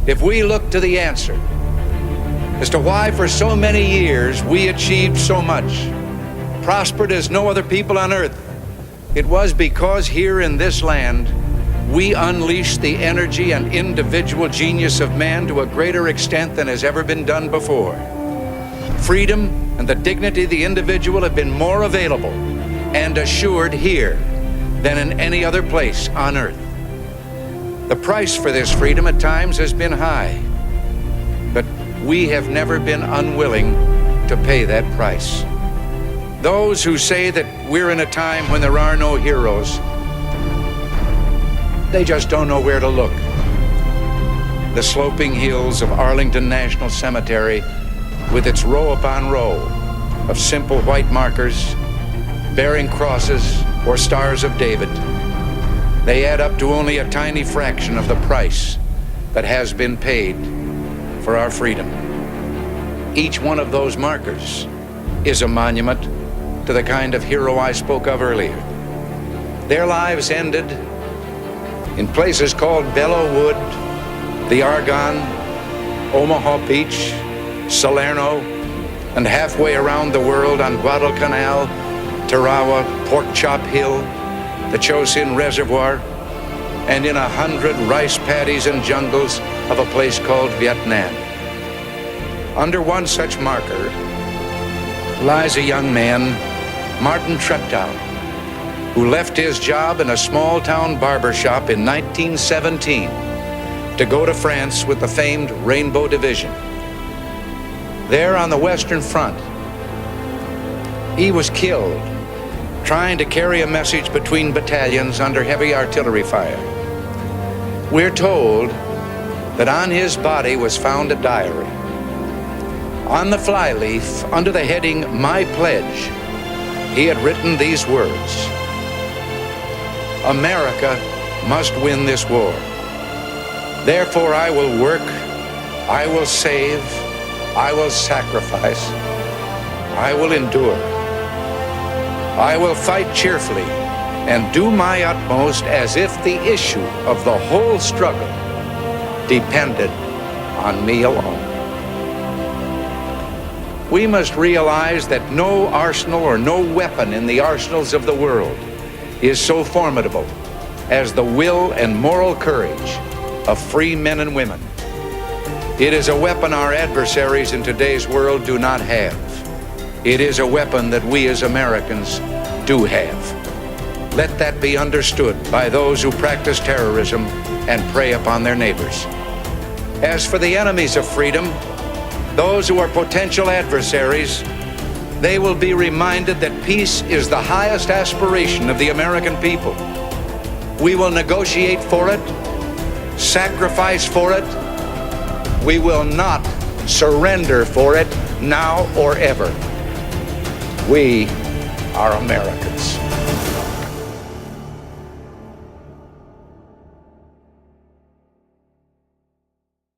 if we look to the answer as to why for so many years we achieved so much, prospered as no other people on earth, it was because here in this land we unleashed the energy and individual genius of man to a greater extent than has ever been done before. Freedom and the dignity of the individual have been more available and assured here than in any other place on earth. The price for this freedom at times has been high, but we have never been unwilling to pay that price. Those who say that we're in a time when there are no heroes, they just don't know where to look. The sloping hills of Arlington National Cemetery, with its row upon row of simple white markers bearing crosses or stars of David, they add up to only a tiny fraction of the price that has been paid for our freedom. Each one of those markers is a monument to the kind of hero I spoke of earlier. Their lives ended in places called Belleau Wood, the Argonne, Omaha Beach, Salerno, and halfway around the world on Guadalcanal, Tarawa, Pork Chop Hill, the Chosin Reservoir, and in 100 rice paddies and jungles of a place called Vietnam. Under one such marker lies a young man, Martin Treptow, who left his job in a small-town barber shop in 1917 to go to France with the famed Rainbow Division. There on the Western Front, he was killed trying to carry a message between battalions under heavy artillery fire. We're told that on his body was found a diary. On the flyleaf, under the heading, "My Pledge," he had written these words: "America must win this war. Therefore I will work, I will save, I will sacrifice, I will endure. I will fight cheerfully and do my utmost as if the issue of the whole struggle depended on me alone." We must realize that no arsenal or no weapon in the arsenals of the world is so formidable as the will and moral courage of free men and women. It is a weapon our adversaries in today's world do not have. It is a weapon that we as Americans do have. Let that be understood by those who practice terrorism and prey upon their neighbors. As for the enemies of freedom, those who are potential adversaries, they will be reminded that peace is the highest aspiration of the American people. We will negotiate for it, sacrifice for it. We will not surrender for it now or ever. We are Americans.